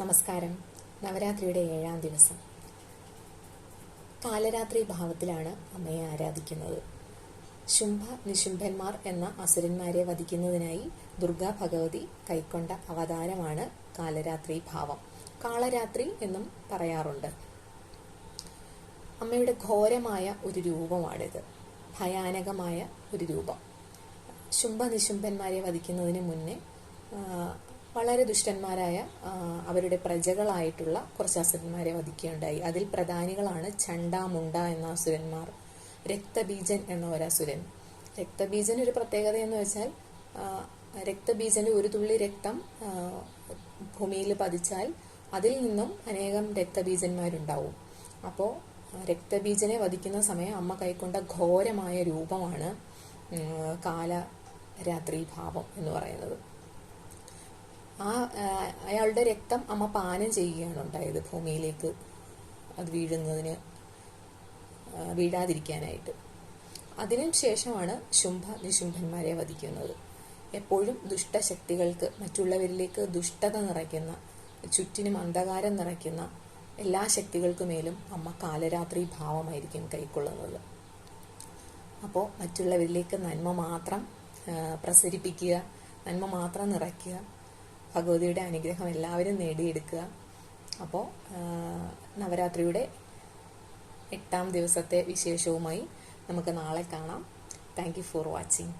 നമസ്കാരം. നവരാത്രിയുടെ 7ാം ദിവസം കാലരാത്രി ഭാവത്തിലാണ് അമ്മയെ ആരാധിക്കുന്നത്. ശുംഭ നിശുംഭന്മാർ എന്ന അസുരന്മാരെ വധിക്കുന്നതിനായി ദുർഗാ ഭഗവതി കൈക്കൊണ്ട അവതാരമാണ് കാലരാത്രി ഭാവം. കാളരാത്രി എന്നും പറയാറുണ്ട്. അമ്മയുടെ ഘോരമായ ഒരു രൂപമാണിത്, ഭയാനകമായ ഒരു രൂപം. ശുംഭ നിശുംഭന്മാരെ വധിക്കുന്നതിന് മുന്നേ വളരെ ദുഷ്ടന്മാരായ അവരുടെ പ്രജകളായിട്ടുള്ള കുറച്ച് അസുരന്മാരെ വധിക്കുകയുണ്ടായി. അതിൽ പ്രധാനികളാണ് ചണ്ട, മുണ്ട എന്ന അസുരന്മാർ, രക്തബീജൻ എന്ന ഒരസുരൻ. രക്തബീജൻ ഒരു പ്രത്യേകത എന്ന് വെച്ചാൽ രക്തബീജന്റെ ഒരു തുള്ളി രക്തം ഭൂമിയിൽ പതിച്ചാൽ അതിൽ നിന്നും അനേകം രക്തബീജന്മാരുണ്ടാവും. അപ്പോൾ രക്തബീജനെ വധിക്കുന്ന സമയം അമ്മ കൈക്കൊണ്ട ഘോരമായ രൂപമാണ് കാലരാത്രി ഭാവം എന്ന് പറയുന്നത്. അയാളുടെ രക്തം അമ്മ പാനം ചെയ്യുകയാണ് ഉണ്ടായത്, ഭൂമിയിലേക്ക് അത് വീഴാതിരിക്കാനായിട്ട്. അതിനു ശേഷമാണ് ശുംഭ നിശുംഭന്മാരെ വധിക്കുന്നത്. എപ്പോഴും ദുഷ്ടശക്തികൾക്ക്, മറ്റുള്ളവരിലേക്ക് ദുഷ്ടത നിറയ്ക്കുന്ന, ചുറ്റിനും അന്ധകാരം നിറയ്ക്കുന്ന എല്ലാ ശക്തികൾക്കുമേലും അമ്മ കാലരാത്രി ഭാവമായിരിക്കും കൈക്കൊള്ളുന്നത്. അപ്പോൾ മറ്റുള്ളവരിലേക്ക് നന്മ മാത്രം പ്രസരിപ്പിക്കുക, നന്മ മാത്രം നിറയ്ക്കുക, ഭഗവതിയുടെ അനുഗ്രഹം എല്ലാവരും നേടിയെടുക്കുക. അപ്പോൾ നവരാത്രിയുടെ 8ാം ദിവസത്തെ വിശേഷവുമായി നമുക്ക് നാളെ കാണാം. Thank you for watching.